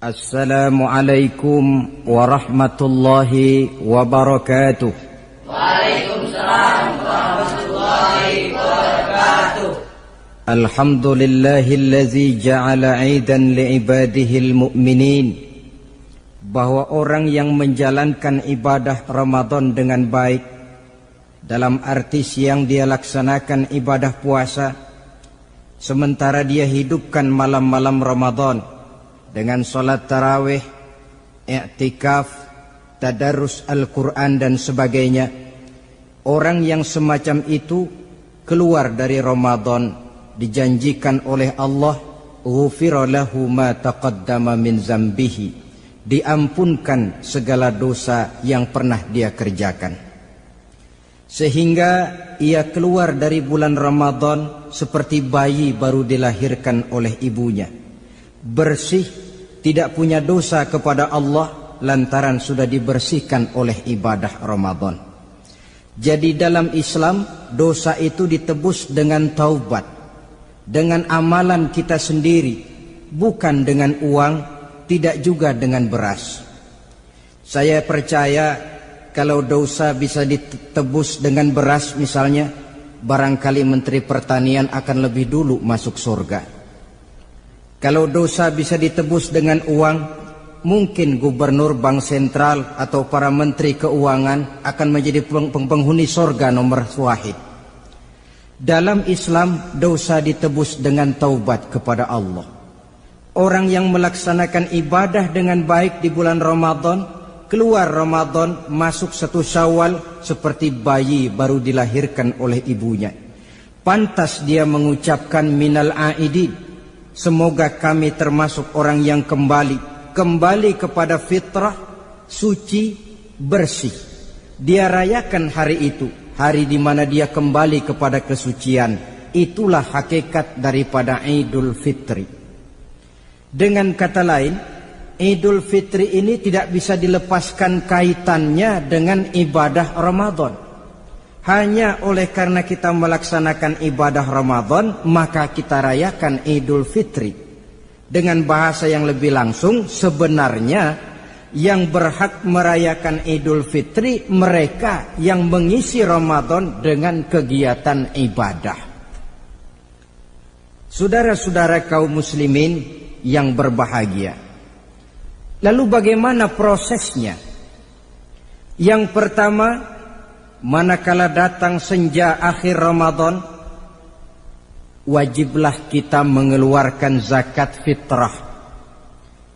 Assalamualaikum warahmatullahi wabarakatuh. Waalaikumsalam warahmatullahi wabarakatuh. Alhamdulillahillazi ja'ala 'idan li'ibadihil mu'minin. Bahwa orang yang menjalankan ibadah Ramadan dengan baik, dalam arti siang dia laksanakan ibadah puasa, sementara dia hidupkan malam-malam Ramadan dengan sholat tarawih, i'tikaf, tadarus Al-Quran dan sebagainya. Orang yang semacam itu keluar dari Ramadan dijanjikan oleh Allah, ghufira lahu ma taqaddama min zambihi, diampunkan segala dosa yang pernah dia kerjakan. Sehingga ia keluar dari bulan Ramadan seperti bayi baru dilahirkan oleh ibunya, bersih, tidak punya dosa kepada Allah lantaran sudah dibersihkan oleh ibadah Ramadan. Jadi dalam Islam dosa itu ditebus dengan taubat, dengan amalan kita sendiri, bukan dengan uang, tidak juga dengan beras. Saya percaya kalau dosa bisa ditebus dengan beras misalnya, barangkali Menteri Pertanian akan lebih dulu masuk surga. Kalau dosa bisa ditebus dengan uang, mungkin gubernur bank sentral atau para menteri keuangan akan menjadi penghuni surga nomor wahid. Dalam Islam, dosa ditebus dengan taubat kepada Allah. Orang yang melaksanakan ibadah dengan baik di bulan Ramadan, keluar Ramadan, masuk 1 Syawal seperti bayi baru dilahirkan oleh ibunya. Pantas dia mengucapkan minal aidin, semoga kami termasuk orang yang kembali kepada fitrah, suci, bersih. Dia rayakan hari itu, hari di mana dia kembali kepada kesucian. Itulah hakikat daripada Idul Fitri. Dengan kata lain, Idul Fitri ini tidak bisa dilepaskan kaitannya dengan ibadah Ramadan. Hanya oleh karena kita melaksanakan ibadah Ramadan, maka kita rayakan Idul Fitri. Dengan bahasa yang lebih langsung, sebenarnya yang berhak merayakan Idul Fitri mereka yang mengisi Ramadan dengan kegiatan ibadah. Saudara-saudara kaum muslimin yang berbahagia, lalu bagaimana prosesnya? Yang pertama, manakala datang senja akhir Ramadan, wajiblah kita mengeluarkan zakat fitrah.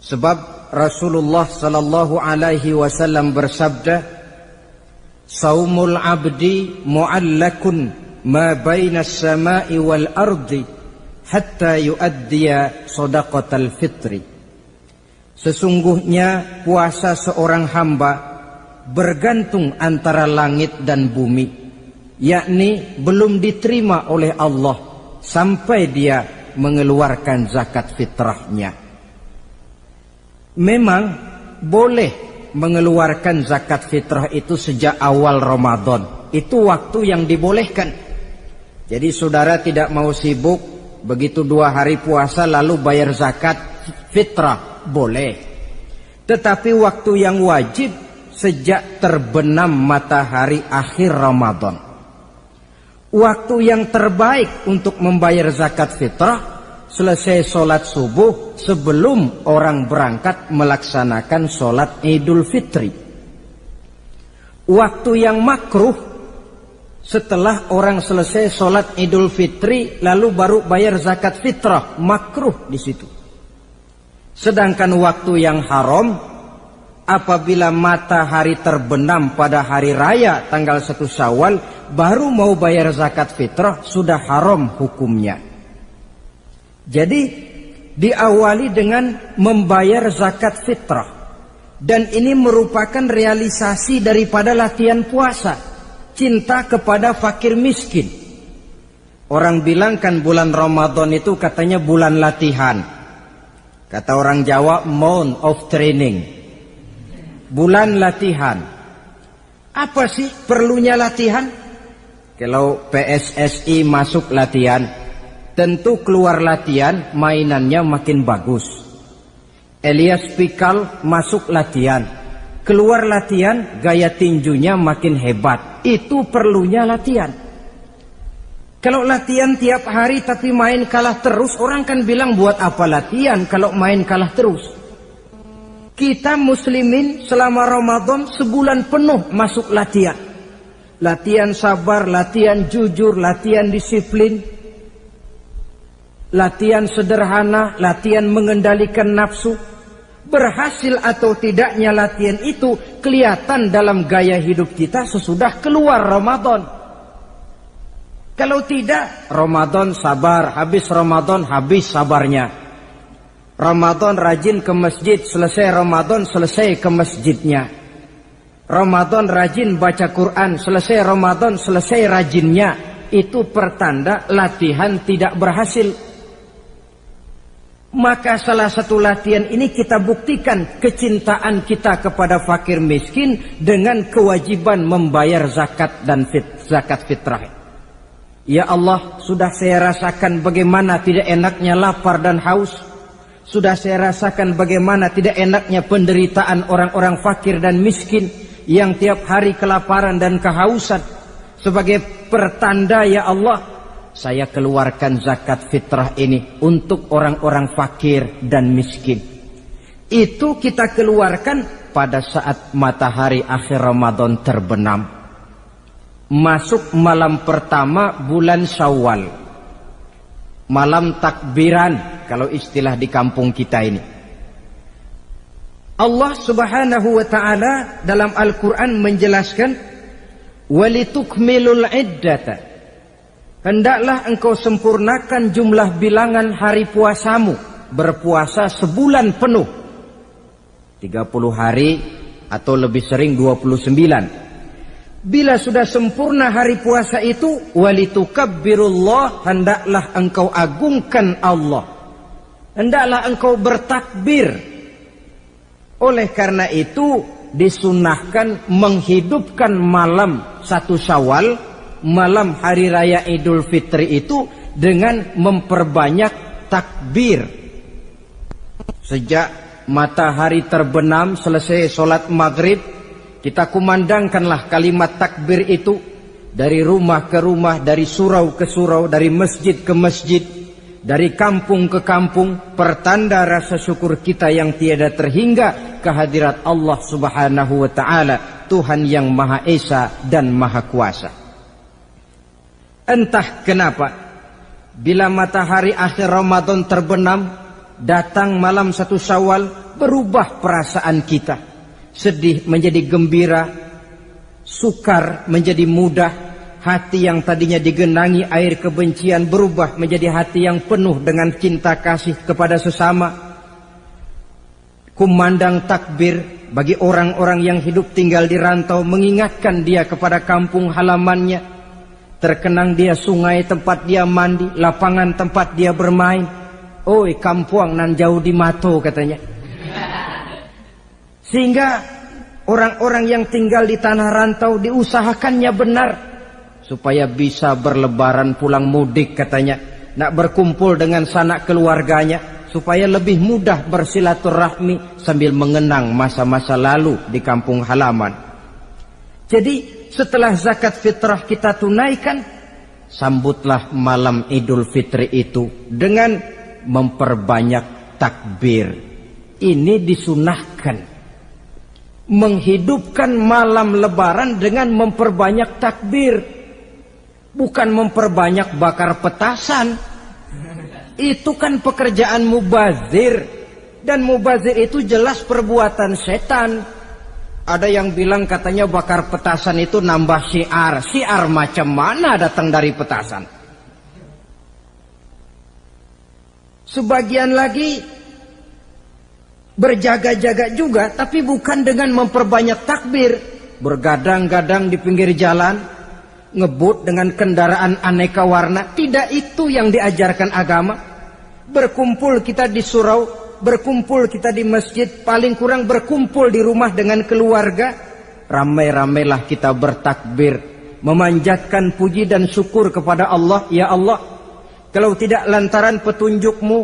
Sebab Rasulullah sallallahu alaihi wasallam bersabda, "Saumul 'abdi mu'allakun ma baina as-sama'i wal ardi hatta yu'addiya shadaqatal fitri." Sesungguhnya puasa seorang hamba bergantung antara langit dan bumi, yakni belum diterima oleh Allah sampai dia mengeluarkan zakat fitrahnya. Memang boleh mengeluarkan zakat fitrah itu sejak awal Ramadan. Itu waktu yang dibolehkan. Jadi saudara tidak mau sibuk, begitu 2 hari puasa lalu bayar zakat fitrah, boleh. Tetapi waktu yang wajib sejak terbenam matahari akhir Ramadan. Waktu yang terbaik untuk membayar zakat fitrah selesai sholat subuh sebelum orang berangkat melaksanakan sholat Idul Fitri. Waktu yang makruh setelah orang selesai sholat Idul Fitri lalu baru bayar zakat fitrah, makruh di situ. Sedangkan waktu yang haram apabila matahari terbenam pada hari raya tanggal 1 Syawal baru mau bayar zakat fitrah, sudah haram hukumnya. Jadi diawali dengan membayar zakat fitrah, dan ini merupakan realisasi daripada latihan puasa, cinta kepada fakir miskin. Orang bilang kan bulan Ramadan itu katanya bulan latihan. Kata orang Jawa, month of training, bulan latihan. Apa sih perlunya latihan? Kalau PSSI masuk latihan, tentu keluar latihan mainannya makin bagus. Elias Pikal masuk latihan, keluar latihan gaya tinjunya makin hebat. Itu perlunya latihan. Kalau latihan tiap hari tapi main kalah terus, orang kan bilang buat apa latihan kalau main kalah terus. Kita muslimin selama Ramadan sebulan penuh masuk latihan. Latihan sabar, latihan jujur, latihan disiplin, latihan sederhana, latihan mengendalikan nafsu. Berhasil atau tidaknya latihan itu kelihatan dalam gaya hidup kita sesudah keluar Ramadan. Kalau tidak, Ramadan sabar, habis Ramadan habis sabarnya. Ramadan rajin ke masjid, selesai Ramadan selesai ke masjidnya. Ramadan rajin baca Quran, selesai Ramadan selesai rajinnya. Itu pertanda latihan tidak berhasil. Maka salah satu latihan ini kita buktikan kecintaan kita kepada fakir miskin dengan kewajiban membayar zakat dan zakat fitrah. Ya Allah, sudah saya rasakan bagaimana tidak enaknya lapar dan haus. Sudah saya rasakan bagaimana tidak enaknya penderitaan orang-orang fakir dan miskin yang tiap hari kelaparan dan kehausan. Sebagai pertanda ya Allah, saya keluarkan zakat fitrah ini untuk orang-orang fakir dan miskin. Itu kita keluarkan pada saat matahari akhir Ramadan terbenam. Masuk malam pertama bulan Syawal. Malam takbiran kalau istilah di kampung kita ini. Allah Subhanahu wa taala dalam Al-Qur'an menjelaskan walitukmilul iddata. Hendaklah engkau sempurnakan jumlah bilangan hari puasamu, berpuasa sebulan penuh. 30 hari atau lebih sering 29. Bila sudah sempurna hari puasa itu, walitukabbirullah, hendaklah engkau agungkan Allah. Hendaklah engkau bertakbir. Oleh karena itu disunahkan menghidupkan malam 1 Syawal, malam hari raya Idul Fitri itu dengan memperbanyak takbir. Sejak matahari terbenam selesai sholat maghrib, kita kumandangkanlah kalimat takbir itu dari rumah ke rumah, dari surau ke surau, dari masjid ke masjid, dari kampung ke kampung, pertanda rasa syukur kita yang tiada terhingga kehadirat Allah Subhanahu wa taala, Tuhan yang Maha Esa dan Maha Kuasa. Entah kenapa bila matahari akhir Ramadan terbenam, datang malam 1 Syawal, berubah perasaan kita. Sedih menjadi gembira, sukar menjadi mudah, hati yang tadinya digenangi air kebencian berubah menjadi hati yang penuh dengan cinta kasih kepada sesama. Kumandang takbir bagi orang-orang yang hidup tinggal di rantau, mengingatkan dia kepada kampung halamannya. Terkenang dia sungai tempat dia mandi, lapangan tempat dia bermain. Oi kampuang nan jauh di mato katanya. Sehingga orang-orang yang tinggal di tanah rantau diusahakannya benar supaya bisa berlebaran pulang mudik katanya, nak berkumpul dengan sanak keluarganya supaya lebih mudah bersilaturahmi sambil mengenang masa-masa lalu di kampung halaman. Jadi setelah zakat fitrah kita tunaikan, sambutlah malam Idul Fitri itu dengan memperbanyak takbir. Ini disunahkan. Menghidupkan malam lebaran dengan memperbanyak takbir, bukan memperbanyak bakar petasan. Itu kan pekerjaan mubazir, dan mubazir itu jelas perbuatan setan. Ada yang bilang katanya bakar petasan itu nambah syiar. Syiar macam mana datang dari petasan? Sebagian lagi berjaga-jaga juga, tapi bukan dengan memperbanyak takbir. Bergadang-gadang di pinggir jalan, ngebut dengan kendaraan aneka warna. Tidak itu yang diajarkan agama. Berkumpul kita di surau, berkumpul kita di masjid, paling kurang berkumpul di rumah dengan keluarga. Ramai-ramailah kita bertakbir, memanjatkan puji dan syukur kepada Allah. Ya Allah, kalau tidak lantaran petunjukmu,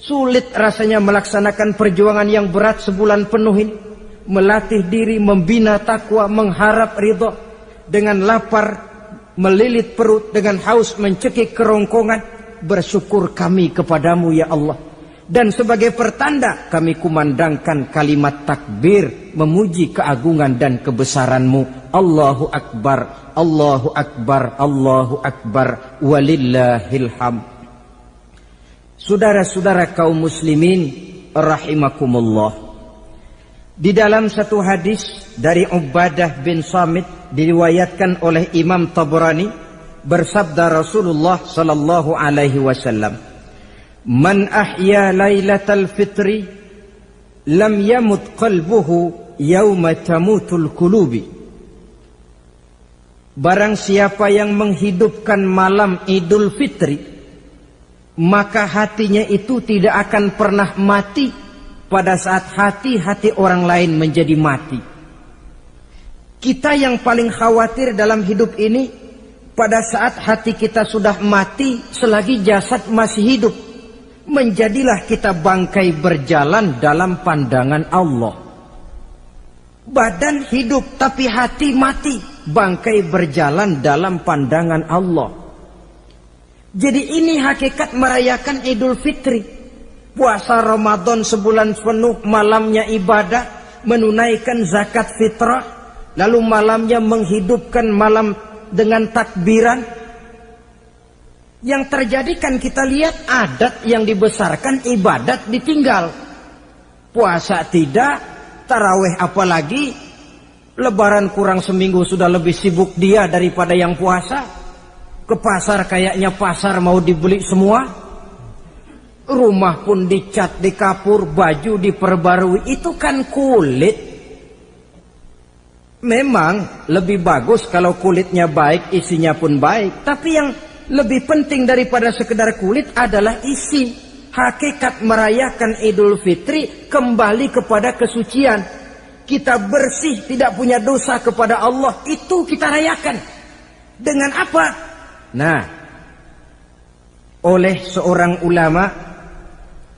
Sulit rasanya melaksanakan perjuangan yang berat sebulan penuh ini. Melatih diri, membina takwa, mengharap ridho. Dengan lapar melilit perut, dengan haus mencekik kerongkongan. Bersyukur kami kepadamu ya Allah. Dan sebagai pertanda kami kumandangkan kalimat takbir, memuji keagungan dan kebesaranmu. Allahu Akbar, Allahu Akbar, Allahu Akbar, walillahil hamd. Saudara-saudara kaum muslimin rahimakumullah. Di dalam satu hadis dari Ubadah bin Samit diriwayatkan oleh Imam Tabrani, bersabda Rasulullah sallallahu alaihi wasallam, "Man ahya lailatal fitri lam yamut qalbuhu yauma tamutul qulubi." Barang siapa yang menghidupkan malam Idul Fitri, maka hatinya itu tidak akan pernah mati pada saat hati-hati orang lain menjadi mati. Kita yang paling khawatir dalam hidup ini, pada saat hati kita sudah mati selagi jasad masih hidup. Menjadilah kita bangkai berjalan dalam pandangan Allah. Badan hidup tapi hati mati, bangkai berjalan dalam pandangan Allah. Jadi ini hakikat merayakan Idul Fitri. Puasa Ramadan sebulan penuh, malamnya ibadah, menunaikan zakat fitrah, lalu malamnya menghidupkan malam dengan takbiran. Yang terjadi kan kita lihat adat yang dibesarkan, ibadat ditinggal. Puasa tidak, tarawih apalagi, lebaran kurang seminggu sudah lebih sibuk dia daripada yang puasa. Ke pasar kayaknya pasar mau dibeli semua. Rumah pun dicat, dikapur, baju diperbarui. Itu kan kulit. Memang lebih bagus kalau kulitnya baik, isinya pun baik. Tapi yang lebih penting daripada sekedar kulit adalah isi. Hakikat merayakan Idul Fitri kembali kepada kesucian. Kita bersih, tidak punya dosa kepada Allah. Itu kita rayakan. Dengan apa? Nah, oleh seorang ulama,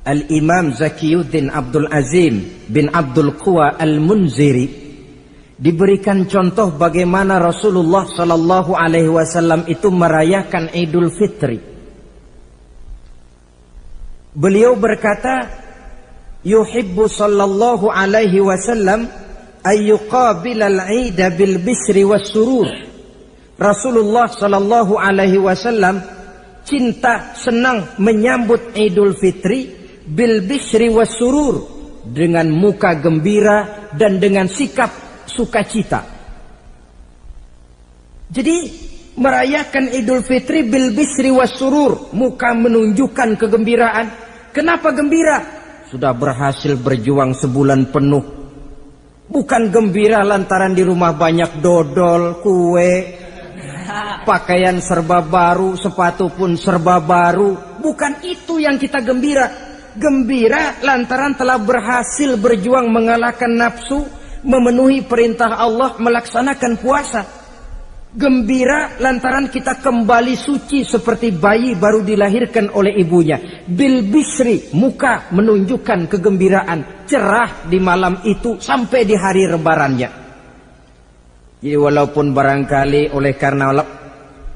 Al-Imam Zakiyuddin Abdul Azim bin Abdul Quwa Al-Munziri, diberikan contoh bagaimana Rasulullah sallallahu alaihi wasallam itu merayakan Idul Fitri. Beliau berkata, yuhibbu sallallahu alaihi wasallam ayyuqabilal 'ida bil bisri was surur. Rasulullah sallallahu alaihi wasallam cinta, senang menyambut Idul Fitri bil bisri was surur, dengan muka gembira dan dengan sikap sukacita. Jadi merayakan Idul Fitri bil bisri was surur, muka menunjukkan kegembiraan. Kenapa gembira? Sudah berhasil berjuang sebulan penuh. Bukan gembira lantaran di rumah banyak dodol, kue, pakaian serba baru, sepatu pun serba baru. Bukan itu yang kita gembira. Gembira lantaran telah berhasil berjuang mengalahkan nafsu, memenuhi perintah Allah, melaksanakan puasa. Gembira lantaran kita kembali suci seperti bayi baru dilahirkan oleh ibunya. Bil bisri, muka menunjukkan kegembiraan, cerah di malam itu sampai di hari lebarannya. Jadi walaupun barangkali oleh karena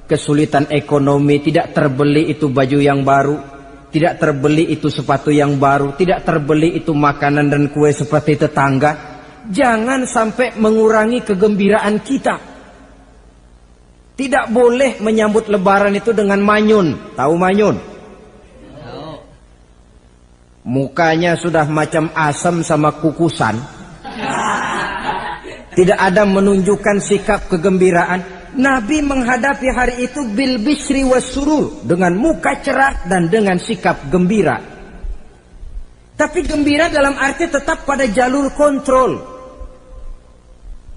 kesulitan ekonomi tidak terbeli itu baju yang baru, tidak terbeli itu sepatu yang baru, tidak terbeli itu makanan dan kue seperti tetangga, jangan sampai mengurangi kegembiraan kita. Tidak boleh menyambut lebaran itu dengan manyun. Tahu manyun? Mukanya sudah macam asam sama kukusan. Tidak ada menunjukkan sikap kegembiraan. Nabi menghadapi hari itu bil bisri was surur, dengan muka cerah dan dengan sikap gembira. Tapi gembira dalam arti tetap pada jalur kontrol.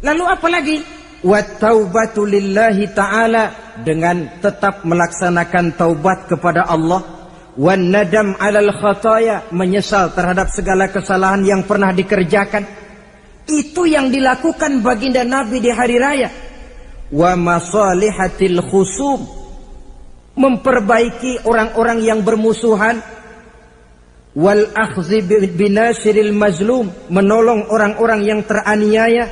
Lalu apa lagi? Wa taubatu lillahi ta'ala, dengan tetap melaksanakan taubat kepada Allah. Wan nadam 'alal khataya, menyesal terhadap segala kesalahan yang pernah dikerjakan. Itu yang dilakukan baginda Nabi di hari raya. Wa masalihatil khusum, memperbaiki orang-orang yang bermusuhan. wal akhdhi binasiril mazlum, menolong orang-orang yang teraniaya,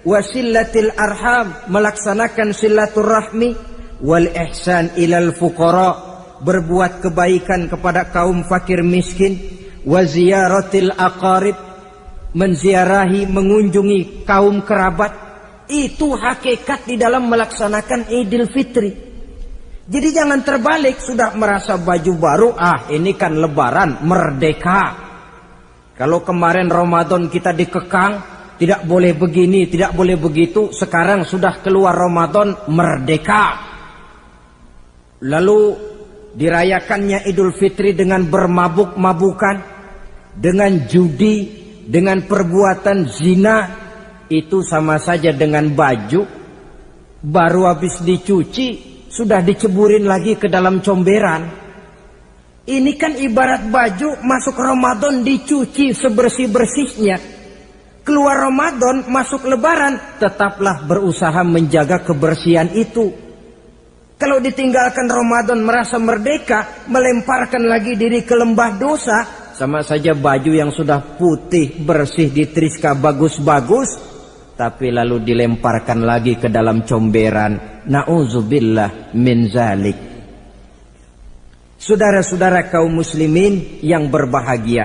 wasillatil arham, melaksanakan silaturahmi, wal ihsan ilal fuqara, berbuat kebaikan kepada kaum fakir miskin, wa ziyaratil aqarib, menziarahi, mengunjungi kaum kerabat. Itu hakikat di dalam melaksanakan Idul Fitri. Jadi jangan terbalik, sudah merasa baju baru, ini kan lebaran, merdeka. Kalau kemarin Ramadan kita dikekang, tidak boleh begini, tidak boleh begitu, sekarang sudah keluar Ramadan, merdeka. Lalu dirayakannya Idul Fitri dengan bermabuk-mabukan, dengan judi, dengan perbuatan zina. Itu sama saja dengan baju baru habis dicuci sudah diceburin lagi ke dalam comberan. Ini kan ibarat baju masuk Ramadan dicuci sebersih-bersihnya, keluar Ramadan masuk Lebaran tetaplah berusaha menjaga kebersihan itu. Kalau ditinggalkan Ramadan merasa merdeka, melemparkan lagi diri ke lembah dosa, sama saja baju yang sudah putih bersih ditriska bagus-bagus tapi lalu dilemparkan lagi ke dalam comberan. Na'udzubillah min zalik. Saudara-saudara kaum muslimin yang berbahagia,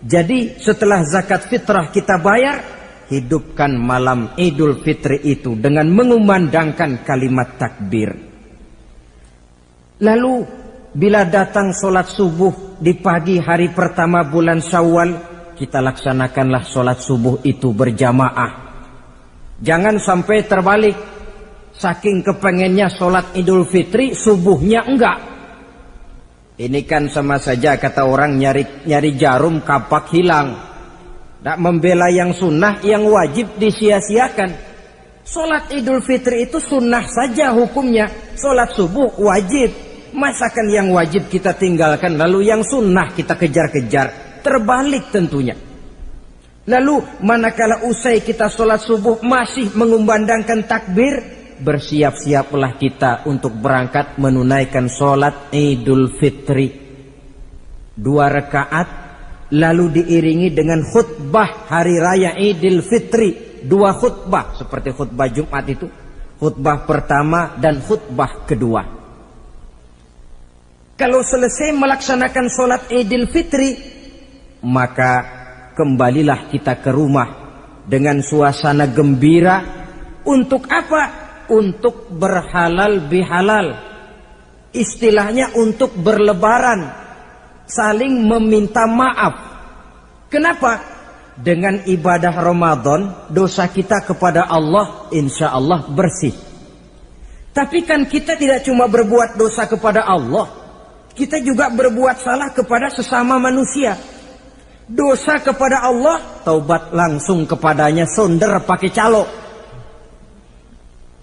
jadi setelah zakat fitrah kita bayar, hidupkan malam Idul Fitri itu dengan mengumandangkan kalimat takbir. Lalu bila datang sholat subuh di pagi hari pertama bulan Syawal, kita laksanakanlah sholat subuh itu berjamaah. Jangan sampai terbalik, saking kepengennya sholat Idul Fitri, subuhnya enggak. Ini kan sama saja kata orang nyari jarum kapak hilang. Tak membela yang sunnah, yang wajib disia-siakan. Sholat Idul Fitri itu sunnah saja hukumnya, sholat subuh wajib. Masakan yang wajib kita tinggalkan, lalu yang sunnah kita kejar-kejar? Terbalik tentunya. Lalu manakala usai kita sholat subuh masih mengumandangkan takbir, bersiap-siaplah kita untuk berangkat menunaikan sholat Idul Fitri 2 rakaat, lalu diiringi dengan khutbah hari raya Idul Fitri, 2 khutbah seperti khutbah Jumat itu, khutbah pertama dan khutbah kedua. Kalau selesai melaksanakan sholat Idul Fitri, maka kembalilah kita ke rumah dengan suasana gembira. Untuk apa? Untuk berhalal bihalal. Istilahnya untuk berlebaran, saling meminta maaf. Kenapa? Dengan ibadah Ramadan, dosa kita kepada Allah insya Allah bersih. Tapi kan kita tidak cuma berbuat dosa kepada Allah, kita juga berbuat salah kepada sesama manusia. Dosa kepada Allah, taubat langsung kepadanya, sonder pakai calo.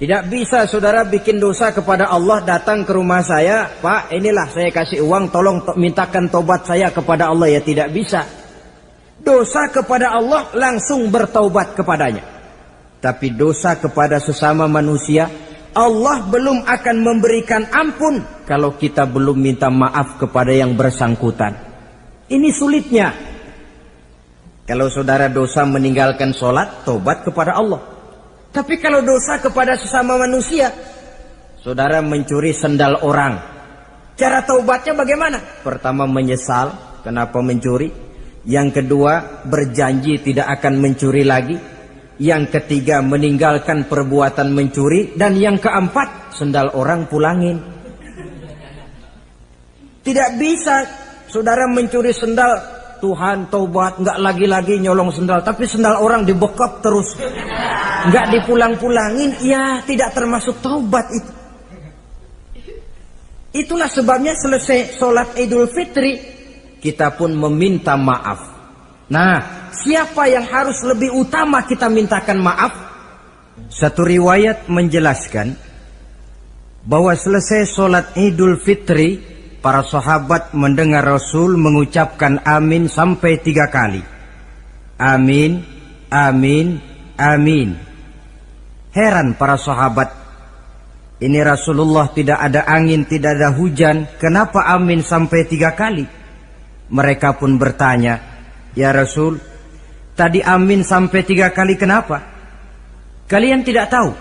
Tidak bisa saudara bikin dosa kepada Allah, datang ke rumah saya, Pak inilah saya kasih uang, tolong mintakan taubat saya kepada Allah. Ya tidak bisa. Dosa kepada Allah langsung bertaubat kepadanya. Tapi dosa kepada sesama manusia, Allah belum akan memberikan ampun kalau kita belum minta maaf kepada yang bersangkutan. Ini sulitnya. Kalau saudara dosa meninggalkan sholat, taubat kepada Allah. Tapi kalau dosa kepada sesama manusia, saudara mencuri sendal orang, cara taubatnya bagaimana? Pertama menyesal, kenapa mencuri? Yang kedua berjanji tidak akan mencuri lagi. Yang ketiga meninggalkan perbuatan mencuri. Dan yang keempat, sendal orang pulangin. Tidak bisa saudara mencuri sendal, Tuhan taubat, nggak lagi-lagi nyolong sendal, tapi sendal orang dibekap terus, nggak dipulang-pulangin, ya tidak termasuk taubat itu. Itulah sebabnya selesai sholat Idul Fitri, kita pun meminta maaf. Nah, siapa yang harus lebih utama kita mintakan maaf? Satu riwayat menjelaskan bahwa selesai sholat Idul Fitri, para sahabat mendengar Rasul mengucapkan amin sampai 3 kali. Amin, amin, amin. Heran para sahabat. Ini Rasulullah tidak ada angin, tidak ada hujan. Kenapa amin sampai 3 kali? Mereka pun bertanya, "Ya Rasul, tadi amin sampai 3 kali kenapa?" "Kalian tidak tahu?"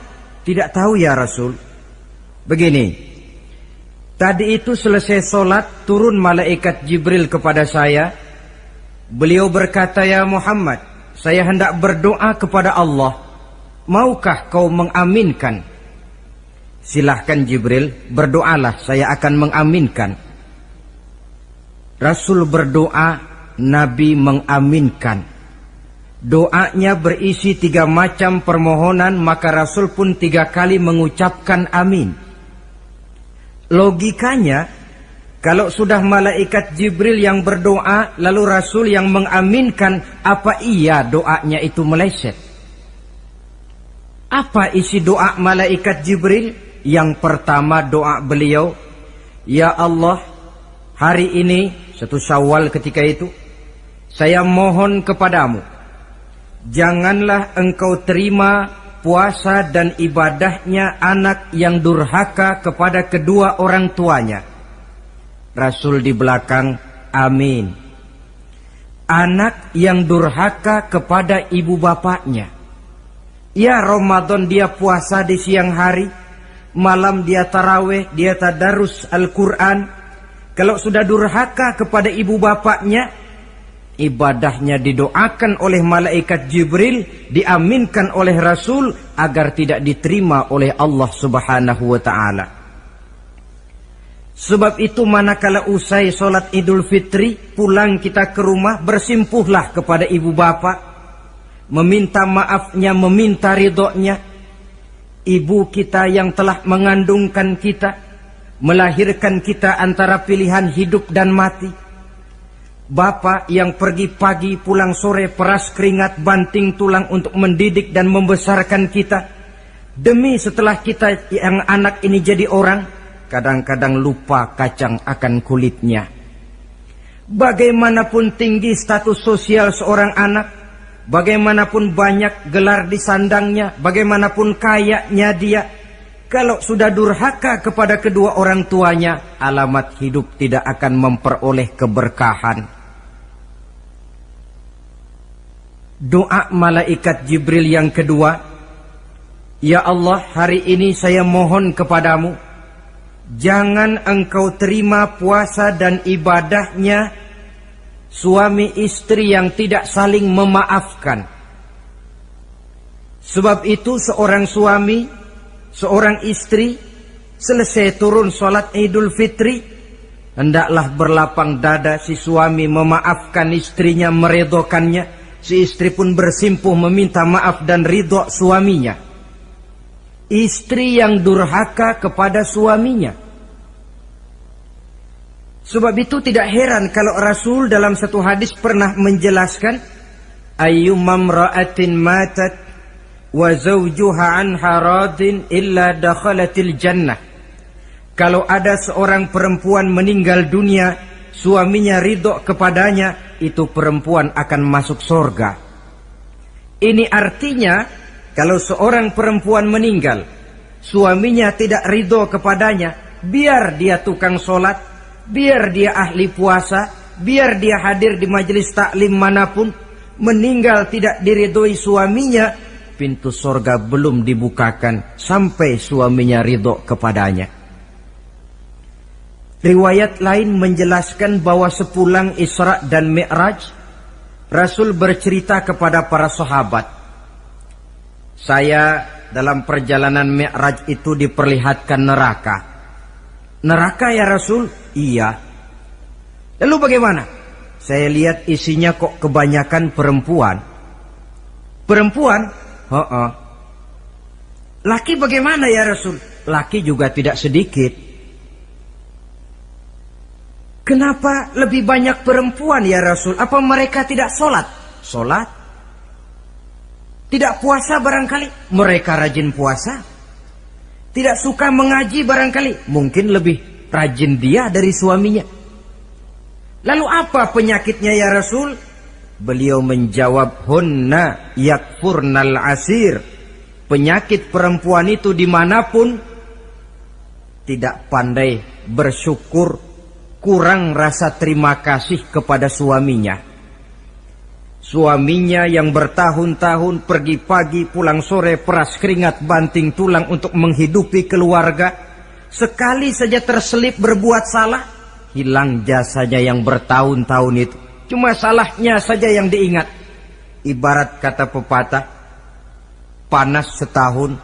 "Tidak tahu ya Rasul." "Begini, tadi itu selesai sholat, turun malaikat Jibril kepada saya. Beliau berkata, 'Ya Muhammad, saya hendak berdoa kepada Allah. Maukah kau mengaminkan?' Silahkan Jibril, berdoalah, saya akan mengaminkan." Rasul berdoa, Nabi mengaminkan. Doanya berisi 3 macam permohonan, maka Rasul pun 3 kali mengucapkan amin. Logikanya, kalau sudah malaikat Jibril yang berdoa, lalu Rasul yang mengaminkan, apa iya doanya itu meleset? Apa isi doa malaikat Jibril? Yang pertama doa beliau, "Ya Allah, hari ini," 1 Syawal ketika itu, "saya mohon kepadamu, janganlah engkau terima puasa dan ibadahnya anak yang durhaka kepada kedua orang tuanya." Rasul di belakang, "Amin." Anak yang durhaka kepada ibu bapaknya. Ya Ramadan dia puasa di siang hari, malam dia taraweh, dia tadarus Al-Quran. Kalau sudah durhaka kepada ibu bapaknya, ibadahnya didoakan oleh malaikat Jibril, diaminkan oleh Rasul agar tidak diterima oleh Allah Subhanahu wa ta'ala. Sebab itu manakala usai sholat Idul Fitri, pulang kita ke rumah, bersimpuhlah kepada ibu bapak, meminta maafnya, meminta ridhonya. Ibu kita yang telah mengandungkan kita, melahirkan kita antara pilihan hidup dan mati. Bapak yang pergi pagi pulang sore, peras keringat banting tulang untuk mendidik dan membesarkan kita. Demi setelah kita yang anak ini jadi orang, kadang-kadang lupa kacang akan kulitnya. Bagaimanapun tinggi status sosial seorang anak, bagaimanapun banyak gelar di sandangnya, bagaimanapun kayanya dia, kalau sudah durhaka kepada kedua orang tuanya, alamat hidup tidak akan memperoleh keberkahan. Doa malaikat Jibril yang kedua, "Ya Allah, hari ini saya mohon kepadamu, jangan engkau terima puasa dan ibadahnya suami istri yang tidak saling memaafkan." Sebab itu seorang suami, seorang istri, selesai turun sholat Idul Fitri, hendaklah berlapang dada si suami memaafkan istrinya, meredokannya. Si istri pun bersimpuh meminta maaf dan ridho suaminya. Istri yang durhaka kepada suaminya. Sebab itu tidak heran kalau Rasul dalam satu hadis pernah menjelaskan, "Ayyumam ra'atin matat wa zawjuha anha radin illa dakhalatil jannah." Kalau ada seorang perempuan meninggal dunia, suaminya ridho kepadanya, itu perempuan akan masuk surga. Ini artinya, kalau seorang perempuan meninggal, suaminya tidak ridho kepadanya, biar dia tukang sholat, biar dia ahli puasa, biar dia hadir di majelis taklim manapun, meninggal tidak diridhoi suaminya, pintu surga belum dibukakan sampai suaminya ridho kepadanya. Riwayat lain menjelaskan bahwa sepulang Isra dan Mi'raj, Rasul bercerita kepada para sahabat, "Saya dalam perjalanan Mi'raj itu diperlihatkan neraka." "Neraka ya Rasul?" "Iya." "Lalu bagaimana?" "Saya lihat isinya kok kebanyakan perempuan." "Perempuan?" "Laki bagaimana ya Rasul?" "Laki juga tidak sedikit." "Kenapa lebih banyak perempuan ya Rasul? Apa mereka tidak sholat?" "Sholat." "Tidak puasa barangkali?" "Mereka rajin puasa." "Tidak suka mengaji barangkali?" "Mungkin lebih rajin dia dari suaminya." "Lalu apa penyakitnya ya Rasul?" Beliau menjawab, "Hunna yakfurnal asir." Penyakit perempuan itu dimanapun, tidak pandai bersyukur, kurang rasa terima kasih kepada suaminya. Suaminya yang bertahun-tahun pergi pagi pulang sore peras keringat banting tulang untuk menghidupi keluarga, sekali saja terselip berbuat salah, hilang jasanya yang bertahun-tahun itu. Cuma salahnya saja yang diingat. Ibarat kata pepatah, panas setahun,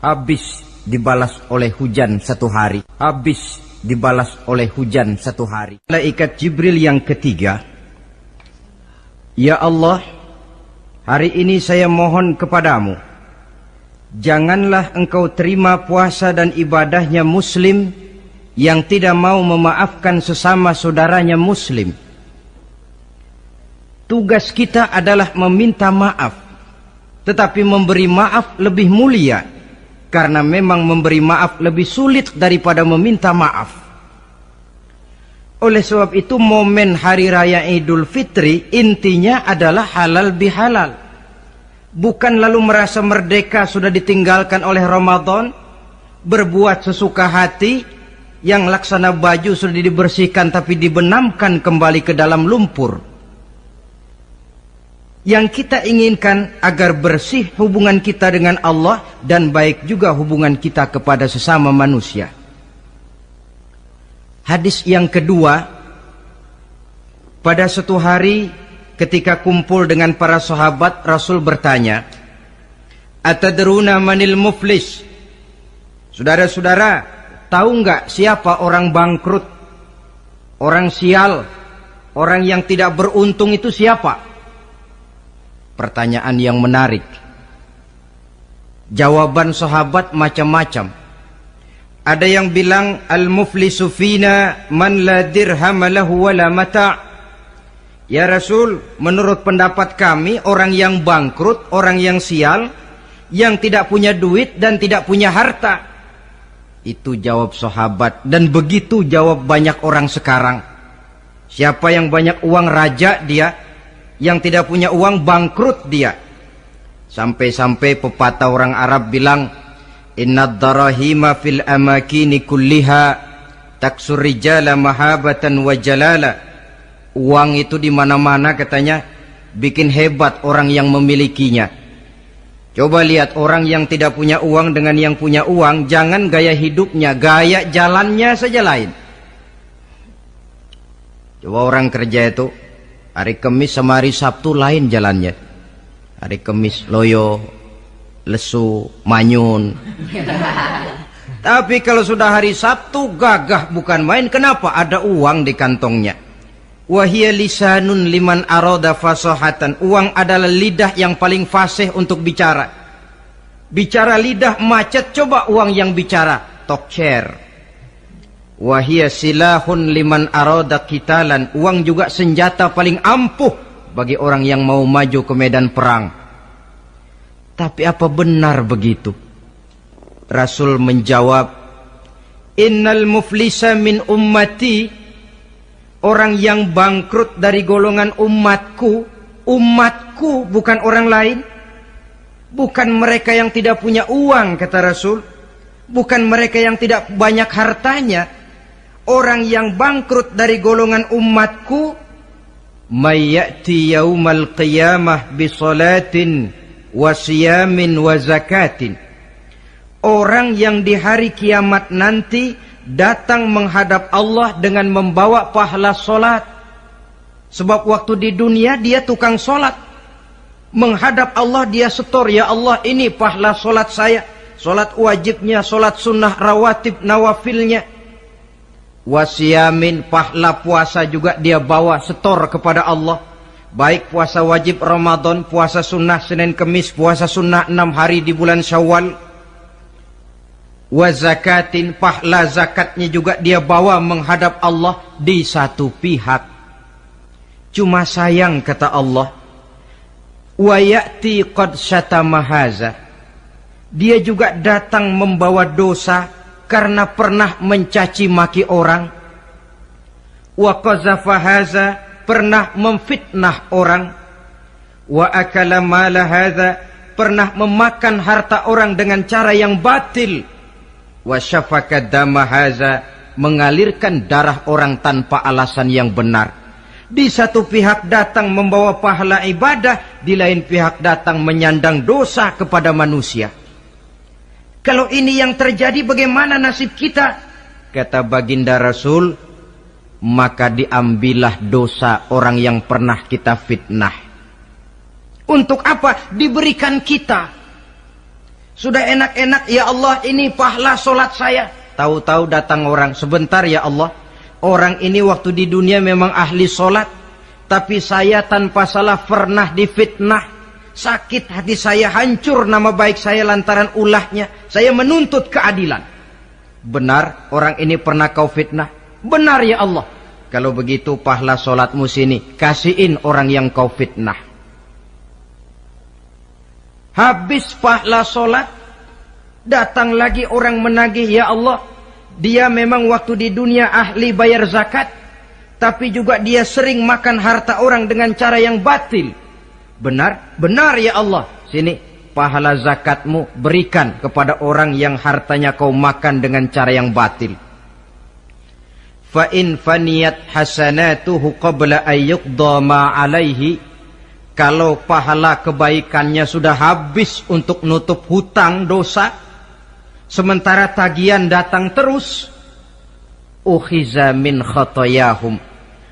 habis dibalas oleh hujan satu hari. Habis dibalas oleh hujan satu hari. Malaikat Jibril yang ketiga, ya Allah, hari ini saya mohon kepadamu, janganlah engkau terima puasa dan ibadahnya muslim yang tidak mau memaafkan sesama saudaranya muslim. Tugas kita adalah meminta maaf, tetapi memberi maaf lebih mulia, karena memang memberi maaf lebih sulit daripada meminta maaf. Oleh sebab itu momen Hari Raya Idul Fitri intinya adalah halal bihalal. Bukan lalu merasa merdeka sudah ditinggalkan oleh Ramadan, berbuat sesuka hati, yang laksana baju sudah dibersihkan tapi dibenamkan kembali ke dalam lumpur. Yang kita inginkan agar bersih hubungan kita dengan Allah dan baik juga hubungan kita kepada sesama manusia. Hadis yang kedua, pada suatu hari ketika kumpul dengan para sahabat, Rasul bertanya, "Atadruna manil muflis?" Saudara-saudara, tahu nggak siapa orang bangkrut, orang sial, orang yang tidak beruntung itu siapa? Pertanyaan yang menarik. Jawaban sahabat macam-macam. Ada yang bilang al-muflisu fina man la dirham lahu wala mata'. Ya Rasul, menurut pendapat kami orang yang bangkrut, orang yang sial, yang tidak punya duit dan tidak punya harta. Itu jawab sahabat, dan begitu jawab banyak orang sekarang. Siapa yang banyak uang raja dia, yang tidak punya uang bangkrut dia. Sampai-sampai pepatah orang Arab bilang, innad darahima fil amakini kulliha taksur rijala mahabatan wa jalala. Uang itu di mana-mana katanya bikin hebat orang yang memilikinya. Coba lihat orang yang tidak punya uang dengan yang punya uang, jangan gaya hidupnya, gaya jalannya saja lain. Coba orang kerja itu hari Kamis sama hari Sabtu lain jalannya. Hari Kamis loyo, lesu, manyun. Tapi kalau sudah hari Sabtu gagah bukan main. Kenapa? Ada uang di kantongnya. Wahia lisanun liman arada fasahatan. Uang adalah lidah yang paling fasih untuk bicara. Bicara lidah macet, coba uang yang bicara talk share. Wahia silahun liman arada qitalan. Uang juga senjata paling ampuh bagi orang yang mau maju ke medan perang. Tapi apa benar begitu? Rasul menjawab, innal muflisa min ummati, orang yang bangkrut dari golongan umatku. Umatku bukan orang lain, bukan mereka yang tidak punya uang, kata Rasul, bukan mereka yang tidak banyak hartanya. Orang yang bangkrut dari golongan umatku, may ya'ti yaumal qiyamah bi salatin wa siyamin wa zakatin. Orang yang di hari kiamat nanti datang menghadap Allah dengan membawa pahala solat. Sebab waktu di dunia dia tukang solat. Menghadap Allah dia setor, ya Allah ini pahala solat saya. Solat wajibnya, solat sunnah rawatib nawafilnya. Wasiyamin, pahala puasa juga dia bawa setor kepada Allah. Baik puasa wajib Ramadan, puasa sunnah Senin Kemis, puasa sunnah 6 hari di bulan Syawal. Wa zakatin, pahala zakatnya juga dia bawa menghadap Allah di satu pihak. Cuma sayang kata Allah, wa ya'ti qad syatama haza. Dia juga datang membawa dosa karena pernah mencaci maki orang. Wa qazafa haza, pernah memfitnah orang. Wa akala mala haza, pernah memakan harta orang dengan cara yang batil. Wa syafaka dama haza, mengalirkan darah orang tanpa alasan yang benar. Di satu pihak datang membawa pahala ibadah, di lain pihak datang menyandang dosa kepada manusia. Kalau ini yang terjadi, bagaimana nasib kita? Kata baginda Rasul, maka diambillah dosa orang yang pernah kita fitnah. Untuk apa? Diberikan kita. Sudah enak-enak, ya Allah, ini pahala solat saya. Tahu-tahu datang orang, sebentar ya Allah, orang ini waktu di dunia memang ahli solat, tapi saya tanpa salah pernah difitnah. Sakit hati saya, hancur nama baik saya lantaran ulahnya. Saya menuntut keadilan. Benar, orang ini pernah kau fitnah? Benar ya Allah. Kalau begitu pahala solatmu sini, kasihin orang yang kau fitnah. Habis pahala solat, datang lagi orang menagih, ya Allah, dia memang waktu di dunia ahli bayar zakat, tapi juga dia sering makan harta orang dengan cara yang batil. Benar? Benar ya Allah. Sini, pahala zakatmu berikan kepada orang yang hartanya kau makan dengan cara yang batil. Fa in faniyat hasanatuhu qabla ayyuqda ma alaihi. Kalau pahala kebaikannya sudah habis untuk nutup hutang dosa, sementara tagihan datang terus, ukhiza min khotoyahum,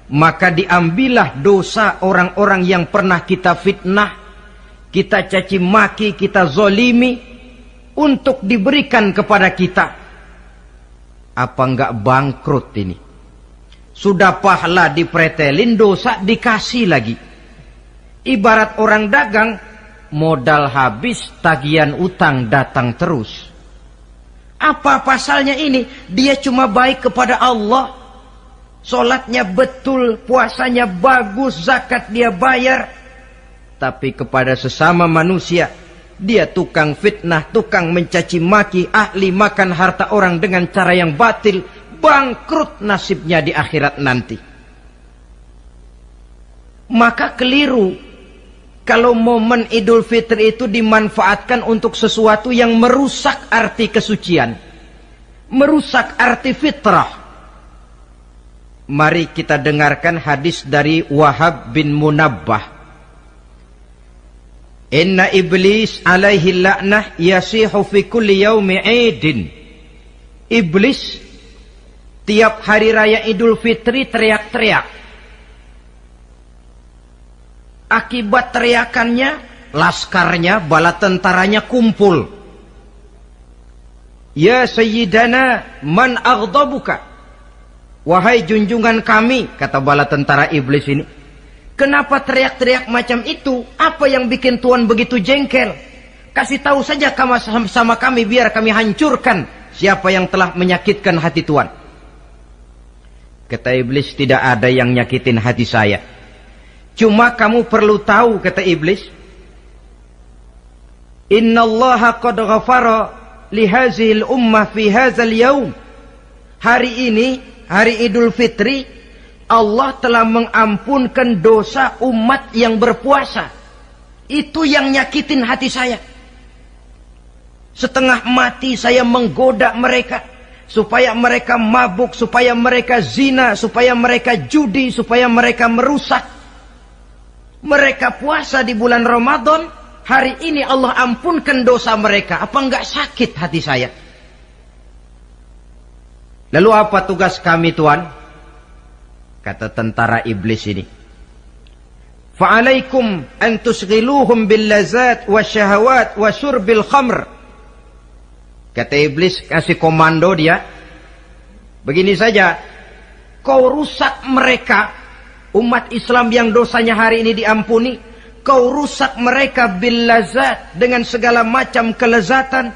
maka diambillah dosa orang-orang yang pernah kita fitnah, kita caci maki, kita zolimi, untuk diberikan kepada kita. Apa enggak bangkrut ini? Sudah pahala dipretelin, dosa dikasih lagi. Ibarat orang dagang, modal habis, tagihan utang datang terus. Apa pasalnya ini? Dia cuma baik kepada Allah, solatnya betul, puasanya bagus, zakat dia bayar, tapi kepada sesama manusia dia tukang fitnah, tukang mencaci maki, ahli makan harta orang dengan cara yang batil. Bangkrut nasibnya di akhirat nanti. Maka keliru kalau momen Idul Fitri itu dimanfaatkan untuk sesuatu yang merusak arti kesucian, merusak arti fitrah. Mari kita dengarkan hadis dari Wahab bin Munabbah. Inna iblis alaihi la'nah yasihu fi kulli yaumi idin. Iblis tiap hari raya Idul Fitri teriak-teriak. Akibat teriakannya, laskarnya, bala tentaranya kumpul. Ya Sayyidana, man aghdabuka? Wahai junjungan kami, kata bala tentara iblis ini, kenapa teriak-teriak macam itu? Apa yang bikin Tuhan begitu jengkel? Kasih tahu saja sama kami, biar kami hancurkan siapa yang telah menyakitkan hati Tuhan. Kata iblis, tidak ada yang nyakitin hati saya. Cuma kamu perlu tahu, kata iblis, innallaha qad ghafara li hazihil ummah fi hadzal yaum. Hari ini, hari Idul Fitri, Allah telah mengampunkan dosa umat yang berpuasa. Itu yang nyakitin hati saya. Setengah mati saya menggoda mereka, supaya mereka mabuk, supaya mereka zina, supaya mereka judi, supaya mereka merusak. Mereka puasa di bulan Ramadan, hari ini Allah ampunkan dosa mereka. Apa enggak sakit hati saya? Lalu apa tugas kami Tuhan? Kata tentara iblis ini, fa'alaikum an tusghiluhum bil lazat wa syahawat wa syurbil khamr. Kata iblis, kasih komando dia, begini saja, kau rusak mereka, umat Islam yang dosanya hari ini diampuni, kau rusak mereka bil lazat, dengan segala macam kelezatan,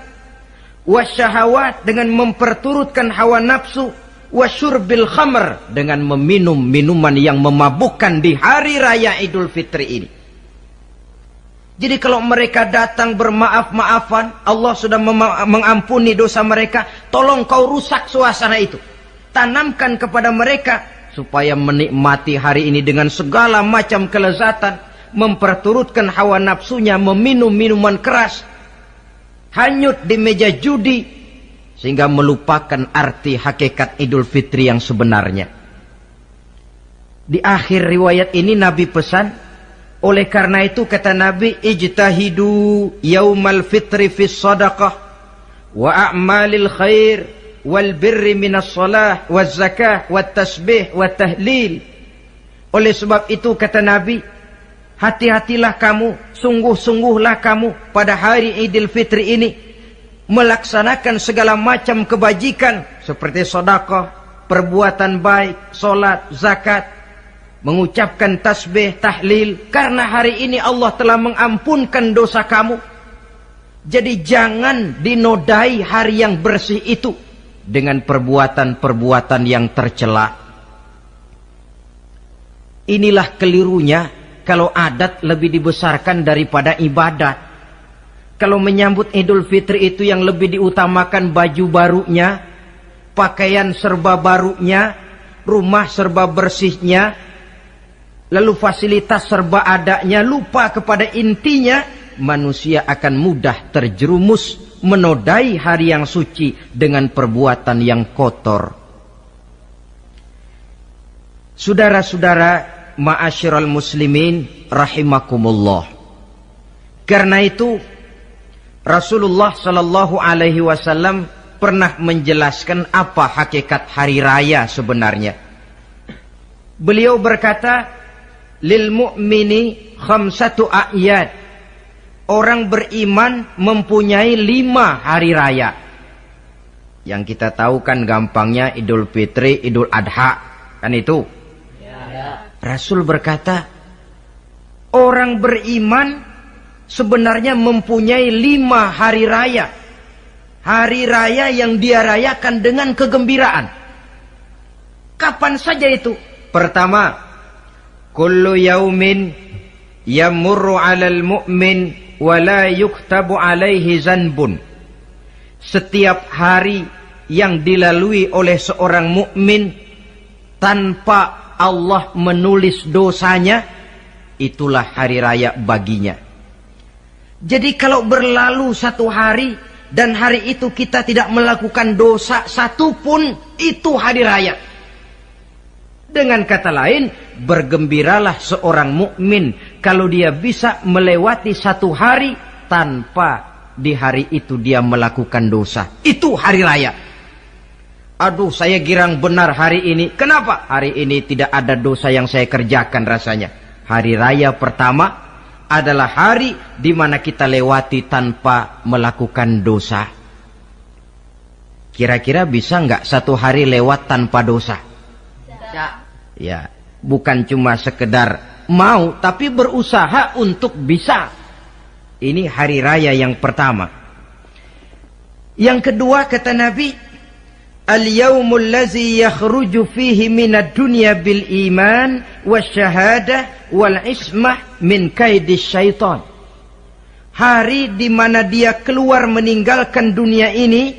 wasyahawat, dengan memperturutkan hawa nafsu, wasyurbil khamr, dengan meminum minuman yang memabukkan di hari raya Idul Fitri ini. Jadi kalau mereka datang bermaaf-maafan, Allah sudah mengampuni dosa mereka, tolong kau rusak suasana itu. Tanamkan kepada mereka supaya menikmati hari ini dengan segala macam kelezatan, memperturutkan hawa nafsunya, meminum minuman keras, hanyut di meja judi, sehingga melupakan arti hakikat Idul Fitri yang sebenarnya. Di akhir riwayat ini Nabi pesan, oleh karena itu kata Nabi, ijtahidu yaumal fitri fis sadaqah wa a'malil khair wal birri minas salah waz zakah wat tasbih wat tahlil. Oleh sebab itu kata Nabi, hati-hatilah kamu, sungguh-sungguhlah kamu pada hari Idul Fitri ini melaksanakan segala macam kebajikan seperti sedekah, perbuatan baik, solat, zakat, mengucapkan tasbih, tahlil, karena hari ini Allah telah mengampunkan dosa kamu. Jadi jangan dinodai hari yang bersih itu dengan perbuatan-perbuatan yang tercela. Inilah kelirunya kalau adat lebih dibesarkan daripada ibadat. Kalau menyambut Idul Fitri itu yang lebih diutamakan baju barunya, pakaian serba barunya, rumah serba bersihnya, lalu fasilitas serba adanya, lupa kepada intinya, manusia akan mudah terjerumus menodai hari yang suci dengan perbuatan yang kotor. Saudara-saudara, ma'asyiral muslimin rahimakumullah. Karena itu Rasulullah sallallahu alaihi wasallam pernah menjelaskan apa hakikat hari raya sebenarnya. Beliau berkata, lil mu'mini khamsatu a'yad. Orang beriman mempunyai 5 hari raya. Yang kita tahu kan gampangnya Idul Fitri, Idul Adha, kan itu. Rasul berkata, orang beriman sebenarnya mempunyai 5 hari raya. Hari raya yang dia rayakan dengan kegembiraan. Kapan saja itu? Pertama, kullu yaumin yamurru 'alal mu'min wa la yuktabu 'alaihi zanbun. Setiap hari yang dilalui oleh seorang mukmin tanpa Allah menulis dosanya, itulah hari raya baginya. Jadi kalau berlalu 1 hari dan hari itu kita tidak melakukan dosa satupun, itu hari raya. Dengan kata lain, bergembiralah seorang mukmin kalau dia bisa melewati 1 hari tanpa di hari itu dia melakukan dosa. Itu hari raya. Aduh, saya girang benar hari ini. Kenapa? Hari ini tidak ada dosa yang saya kerjakan rasanya. Hari raya pertama adalah hari di mana kita lewati tanpa melakukan dosa. Kira-kira bisa nggak 1 hari lewat tanpa dosa? Ya, bukan cuma sekedar mau, tapi berusaha untuk bisa. Ini hari raya yang pertama. Yang kedua kata Nabi, al-yaumul ladzi yakhruju fihi minad dunya bil iman wasyahadah wal ismah min kaidis syaitan. Hari di mana dia keluar meninggalkan dunia ini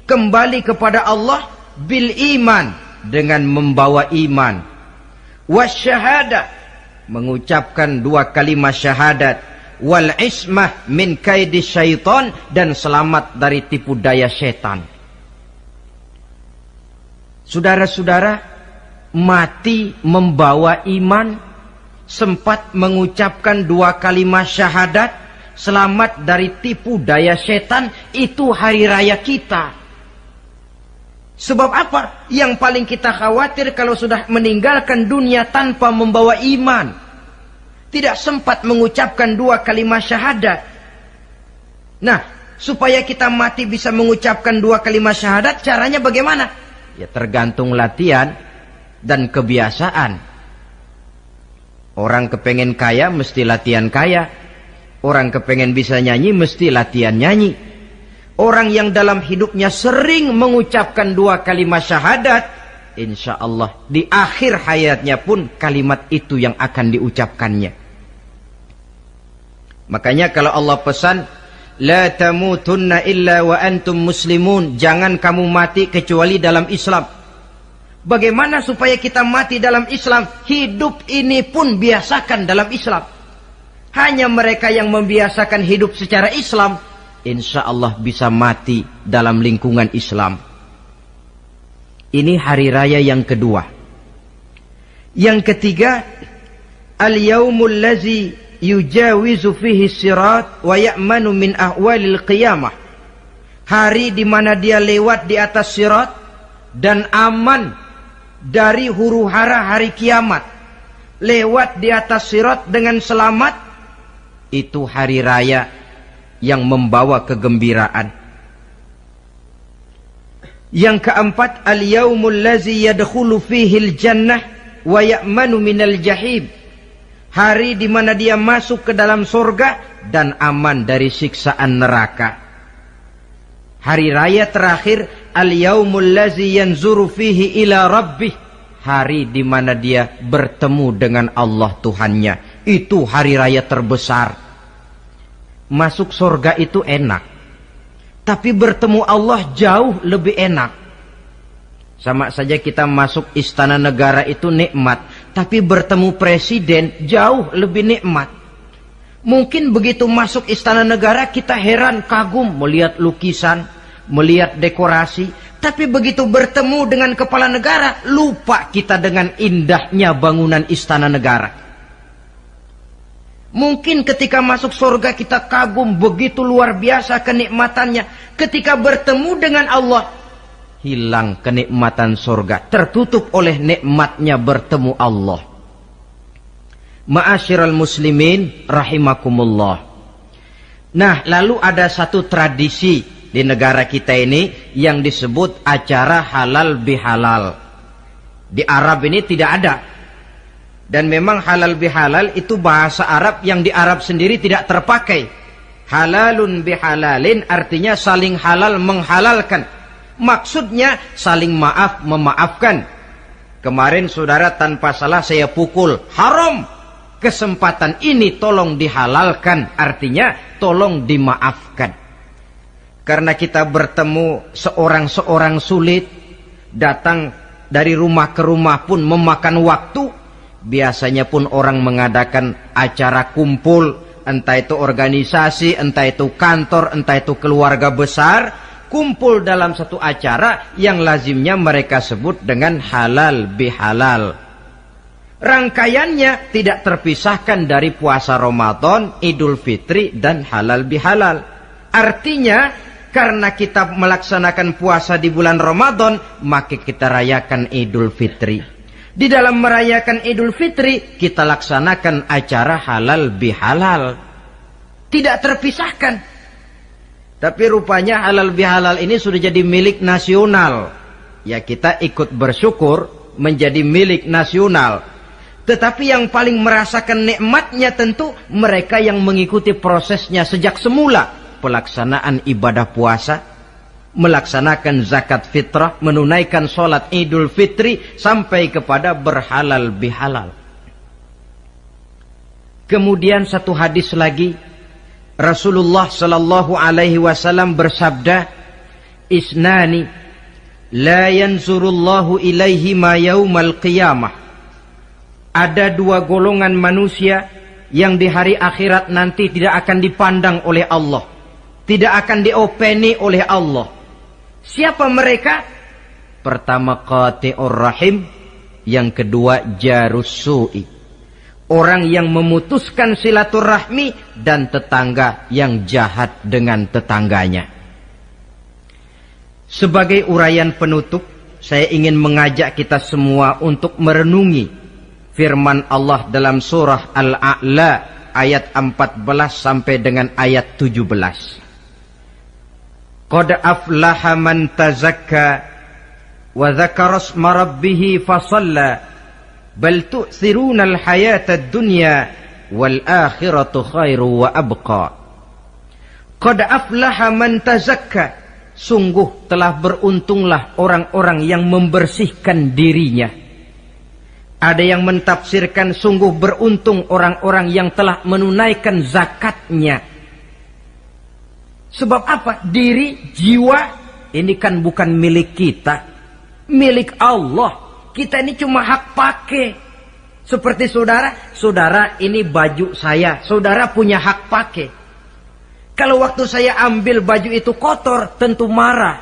kembali kepada Allah bil iman, dengan membawa iman, wasyahadah, mengucapkan 2 kalimat syahadat, wal ismah min kaidis syaitan, dan selamat dari tipu daya setan. Saudara-saudara, mati membawa iman, sempat mengucapkan 2 kalimat syahadat, selamat dari tipu daya setan, itu hari raya kita. Sebab apa? Yang paling kita khawatir kalau sudah meninggalkan dunia tanpa membawa iman, tidak sempat mengucapkan 2 kalimat syahadat. Nah, supaya kita mati bisa mengucapkan 2 kalimat syahadat, caranya bagaimana? Ya tergantung latihan dan kebiasaan. Orang kepengen kaya mesti latihan kaya. Orang kepengen bisa nyanyi mesti latihan nyanyi. Orang yang dalam hidupnya sering mengucapkan 2 kalimat syahadat, insya Allah di akhir hayatnya pun kalimat itu yang akan diucapkannya. Makanya kalau Allah pesan, la tamutunna illa wa antum muslimun, jangan kamu mati kecuali dalam Islam. Bagaimana supaya kita mati dalam Islam? Hidup ini pun biasakan dalam Islam. Hanya mereka yang membiasakan hidup secara Islam, insya Allah bisa mati dalam lingkungan Islam. Ini hari raya yang kedua. Yang ketiga, al-yaumul lazi yujawizu fihi sirat wa ya'manu min ahwalil qiyamah. Hari di mana dia lewat di atas sirat dan aman dari huru-hara hari kiamat. Lewat di atas sirat dengan selamat, itu hari raya yang membawa kegembiraan. Yang keempat, al-yaumul lazi yadkhulu fihi al-jannah wa ya'manu minal jahim. Hari di mana dia masuk ke dalam surga dan aman dari siksaan neraka. Hari raya terakhir, al-yaumul lazi yanzuru fihi ila rabbih. Hari di mana dia bertemu dengan Allah Tuhannya. Itu hari raya terbesar. Masuk surga itu enak, tapi bertemu Allah jauh lebih enak. Sama saja kita masuk istana negara itu nikmat, tapi bertemu presiden jauh lebih nikmat. Mungkin begitu masuk istana negara kita heran, kagum melihat lukisan, melihat dekorasi. Tapi begitu bertemu dengan kepala negara, lupa kita dengan indahnya bangunan istana negara. Mungkin ketika masuk surga kita kagum, begitu luar biasa kenikmatannya. Ketika bertemu dengan Allah, hilang kenikmatan surga, tertutup oleh nikmatnya bertemu Allah. Ma'asyiral muslimin rahimakumullah. Nah, lalu ada satu tradisi di negara kita ini yang disebut acara halal bihalal. Di Arab ini tidak ada. Dan memang halal bihalal itu bahasa Arab yang di Arab sendiri tidak terpakai. Halalun bihalalin artinya saling halal menghalalkan. Maksudnya saling maaf memaafkan. Kemarin saudara tanpa salah saya pukul, haram. Kesempatan ini tolong dihalalkan, artinya tolong dimaafkan. Karena kita bertemu seorang-seorang sulit, datang dari rumah ke rumah pun memakan waktu. Biasanya pun orang mengadakan acara kumpul, entah itu organisasi, entah itu kantor, entah itu keluarga besar, kumpul dalam satu acara yang lazimnya mereka sebut dengan halal bihalal. Rangkaiannya tidak terpisahkan dari puasa Ramadan, Idul Fitri, dan halal bihalal. Artinya, karena kita melaksanakan puasa di bulan Ramadan, maka kita rayakan Idul Fitri. Di dalam merayakan Idul Fitri, kita laksanakan acara halal bihalal. Tidak terpisahkan. Tapi rupanya halal bihalal ini sudah jadi milik nasional. Ya, kita ikut bersyukur menjadi milik nasional. Tetapi yang paling merasakan nikmatnya tentu mereka yang mengikuti prosesnya sejak semula. Pelaksanaan ibadah puasa, melaksanakan zakat fitrah, menunaikan sholat Idul Fitri, sampai kepada berhalal bihalal. Kemudian satu hadis lagi, Rasulullah sallallahu alaihi wasallam bersabda, isnani la yanzurullahu ilaihi ma yaumal qiyamah. Ada dua golongan manusia yang di hari akhirat nanti tidak akan dipandang oleh Allah, tidak akan diopeni oleh Allah. Siapa mereka? Pertama qati'ur rahim, yang kedua jarus su'i. Orang yang memutuskan silaturahmi dan tetangga yang jahat dengan tetangganya. Sebagai uraian penutup, saya ingin mengajak kita semua untuk merenungi firman Allah dalam surah Al-A'la ayat 14 sampai dengan ayat 17. Qad aflaha man tazakka wa dzakara isma rabbih fasalla bal tu'thiruna al-hayata ad-dunya wal akhiratu khairu wa abqa. Qad aflaha man tazakka, sungguh telah beruntunglah orang-orang yang membersihkan dirinya. Ada yang mentafsirkan sungguh beruntung orang-orang yang telah menunaikan zakatnya. Sebab apa? Diri, jiwa, ini kan bukan milik kita, milik Allah. Kita ini cuma hak pakai. Seperti saudara, saudara ini baju saya, saudara punya hak pakai. Kalau waktu saya ambil baju itu kotor, tentu marah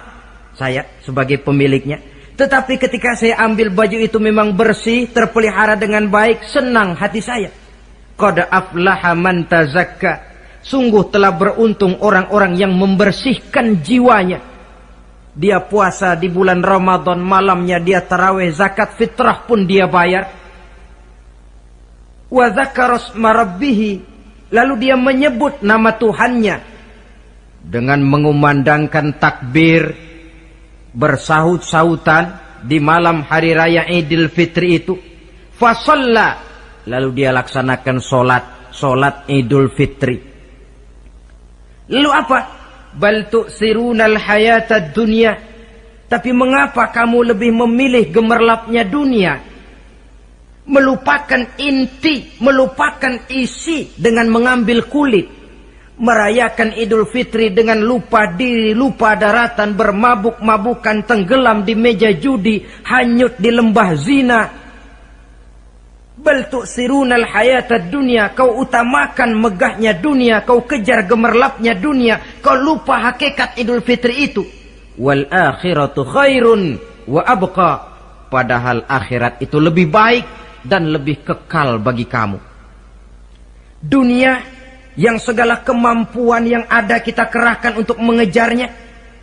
saya sebagai pemiliknya. Tetapi ketika saya ambil baju itu memang bersih, terpelihara dengan baik, senang hati saya. Qad aflaha man tazakka. Sungguh telah beruntung orang-orang yang membersihkan jiwanya. Dia puasa di bulan Ramadan, malamnya dia tarawih, zakat fitrah pun dia bayar. Wa dzakara isma rabbih. Lalu dia menyebut nama Tuhannya dengan mengumandangkan takbir, bersahut-sahutan di malam hari raya Idul Fitri itu. Fasalla, lalu dia laksanakan solat Idul Fitri. Lalu apa? Bal tu'sirunal hayatad dunya. Tapi mengapa kamu lebih memilih gemerlapnya dunia? Melupakan inti, melupakan isi dengan mengambil kulit. Merayakan Idul Fitri dengan lupa diri, lupa daratan, bermabuk-mabukan, tenggelam di meja judi, hanyut di lembah zina. Bal tu'sirunal hayatad dunya. Kau utamakan megahnya dunia, kau kejar gemerlapnya dunia, kau lupa hakikat Idul Fitri itu. Wal akhiratu khairun wa abqa. Padahal akhirat itu lebih baik dan lebih kekal bagi kamu. Dunia yang segala kemampuan yang ada kita kerahkan untuk mengejarnya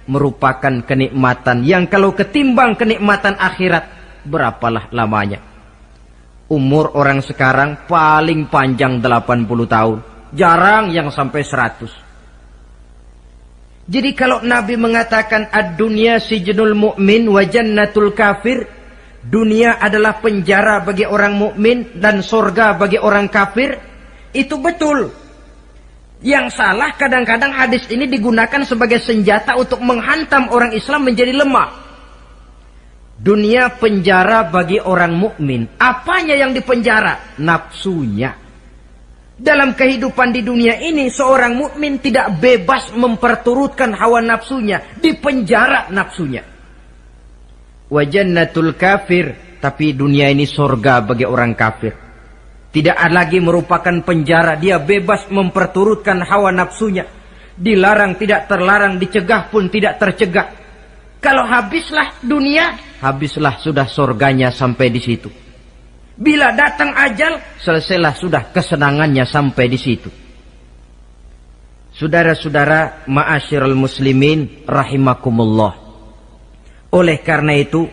merupakan kenikmatan yang kalau ketimbang kenikmatan akhirat, berapalah lamanya. Umur orang sekarang paling panjang 80 tahun. Jarang yang sampai 100. Jadi kalau Nabi mengatakan ad-dunya sijnul mu'min wa jannatul kafir, dunia adalah penjara bagi orang mukmin dan surga bagi orang kafir, itu betul. Yang salah kadang-kadang hadis ini digunakan sebagai senjata untuk menghantam orang Islam menjadi lemah. Dunia penjara bagi orang mukmin. Apanya yang dipenjara? Nafsunya. Dalam kehidupan di dunia ini seorang mukmin tidak bebas memperturutkan hawa nafsunya, dipenjara nafsunya. Wa jannatul kafir, tapi dunia ini surga bagi orang kafir. Tidak lagi merupakan penjara, dia bebas memperturutkan hawa nafsunya. Dilarang tidak terlarang, dicegah pun tidak tercegah. Kalau habislah dunia, habislah sudah surganya sampai di situ. Bila datang ajal, selesailah sudah kesenangannya sampai di situ. Saudara-saudara, ma'asyiral muslimin rahimakumullah. Oleh karena itu,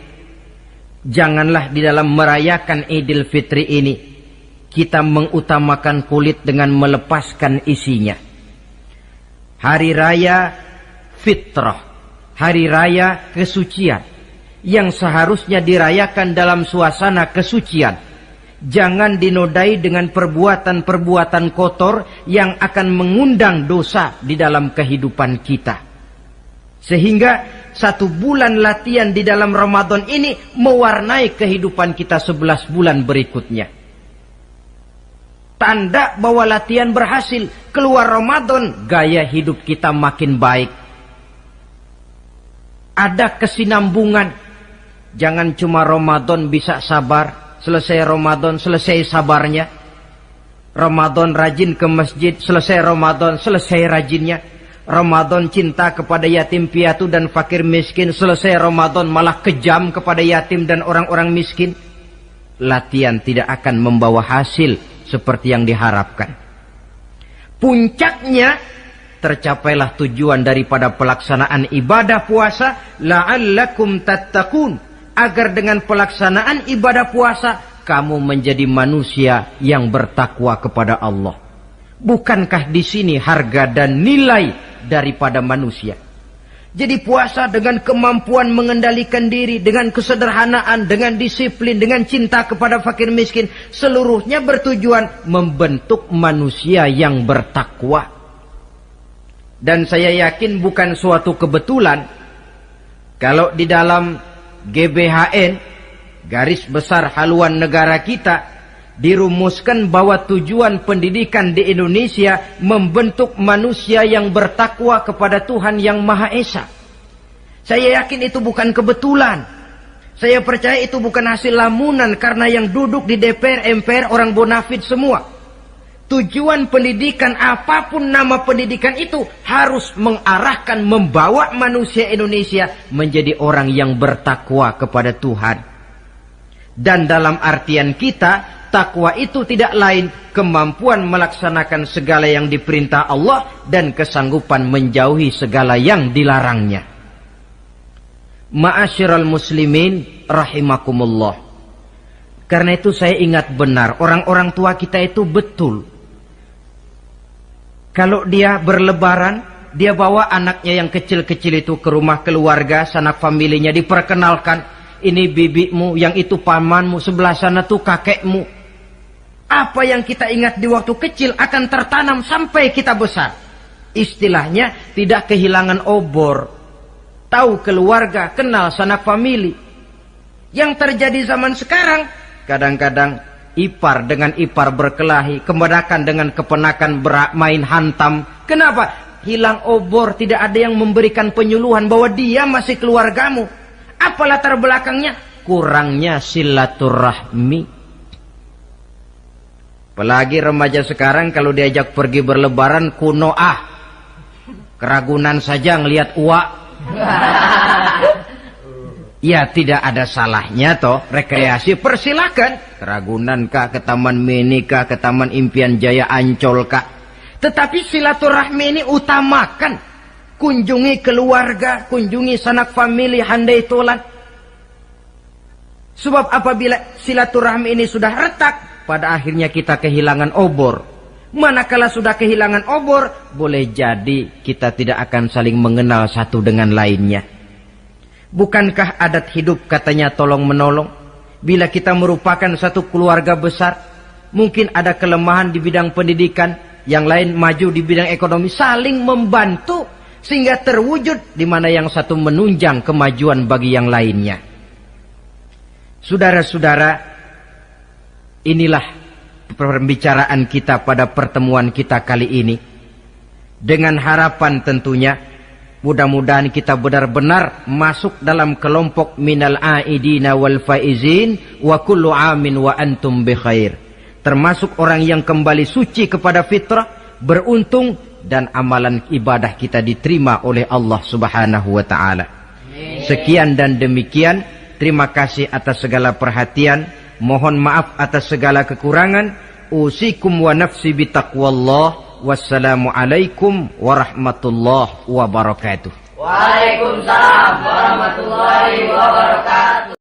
janganlah di dalam merayakan Idul Fitri ini kita mengutamakan kulit dengan melepaskan isinya. Hari raya fitrah, hari raya kesucian yang seharusnya dirayakan dalam suasana kesucian. Jangan dinodai dengan perbuatan-perbuatan kotor yang akan mengundang dosa di dalam kehidupan kita. Sehingga 1 bulan latihan di dalam Ramadan ini mewarnai kehidupan kita 11 bulan berikutnya. Tanda bahwa latihan berhasil. Keluar Ramadan, gaya hidup kita makin baik. Ada kesinambungan. Jangan cuma Ramadan bisa sabar, selesai Ramadan selesai sabarnya. Ramadan rajin ke masjid, selesai Ramadan selesai rajinnya. Ramadan cinta kepada yatim piatu dan fakir miskin, selesai Ramadan malah kejam kepada yatim dan orang-orang miskin. Latihan tidak akan membawa hasil seperti yang diharapkan. Puncaknya, tercapailah tujuan daripada pelaksanaan ibadah puasa, la'allakum tattaqun, agar dengan pelaksanaan ibadah puasa kamu menjadi manusia yang bertakwa kepada Allah. Bukankah di sini harga dan nilai daripada manusia? Jadi puasa dengan kemampuan mengendalikan diri, dengan kesederhanaan, dengan disiplin, dengan cinta kepada fakir miskin, seluruhnya bertujuan membentuk manusia yang bertakwa. Dan saya yakin bukan suatu kebetulan kalau di dalam GBHN, garis besar haluan negara kita, dirumuskan bahwa tujuan pendidikan di Indonesia membentuk manusia yang bertakwa kepada Tuhan yang Maha Esa. Saya yakin itu bukan kebetulan. Saya percaya itu bukan hasil lamunan karena yang duduk di DPR, MPR orang bonafid semua. Tujuan pendidikan, apapun nama pendidikan itu, harus mengarahkan, membawa manusia Indonesia menjadi orang yang bertakwa kepada Tuhan. Dan dalam artian kita, takwa itu tidak lain kemampuan melaksanakan segala yang diperintah Allah dan kesanggupan menjauhi segala yang dilarangnya. Ma'asyiral muslimin rahimakumullah. Karena itu saya ingat benar, orang-orang tua kita itu betul. Kalau dia berlebaran, dia bawa anaknya yang kecil-kecil itu ke rumah keluarga, sanak familinya, diperkenalkan. Ini bibimu, yang itu pamanmu, sebelah sana tuh kakekmu. Apa yang kita ingat di waktu kecil akan tertanam sampai kita besar. Istilahnya tidak kehilangan obor. Tahu keluarga, kenal sanak famili. Yang terjadi zaman sekarang, kadang-kadang ipar dengan ipar berkelahi, keponakan dengan keponakan bermain hantam. Kenapa? Hilang obor, tidak ada yang memberikan penyuluhan bahwa dia masih keluargamu. Apa latar belakangnya? Kurangnya silaturahmi. Apalagi remaja sekarang kalau diajak pergi berlebaran kuno keragunan saja ngelihat uak. Ya tidak ada salahnya toh, rekreasi persilakan. Keragunan kah, ke Taman Mini kah, ke Taman Impian Jaya Ancol kah. Tetapi silaturahmi ini utamakan. Kunjungi keluarga, kunjungi sanak famili, handai tolan. Sebab apabila silaturahmi ini sudah retak, pada akhirnya kita kehilangan obor. Manakala sudah kehilangan obor, boleh jadi kita tidak akan saling mengenal satu dengan lainnya. Bukankah adat hidup katanya tolong menolong? Bila kita merupakan satu keluarga besar, mungkin ada kelemahan di bidang pendidikan, yang lain maju di bidang ekonomi, saling membantu sehingga terwujud di mana yang satu menunjang kemajuan bagi yang lainnya. Saudara-saudara, inilah pembicaraan kita pada pertemuan kita kali ini. Dengan harapan tentunya mudah-mudahan kita benar-benar masuk dalam kelompok minal aidina wal faizin wa kullu amin wa antum bi khair. Termasuk orang yang kembali suci kepada fitrah, beruntung dan amalan ibadah kita diterima oleh Allah Subhanahu wa taala. Sekian dan demikian, terima kasih atas segala perhatian, mohon maaf atas segala kekurangan. Usikum wa nafsi bitaqwallah. Wassalamualaikum warahmatullahi wabarakatuh. Waalaikumsalam warahmatullahi wabarakatuh.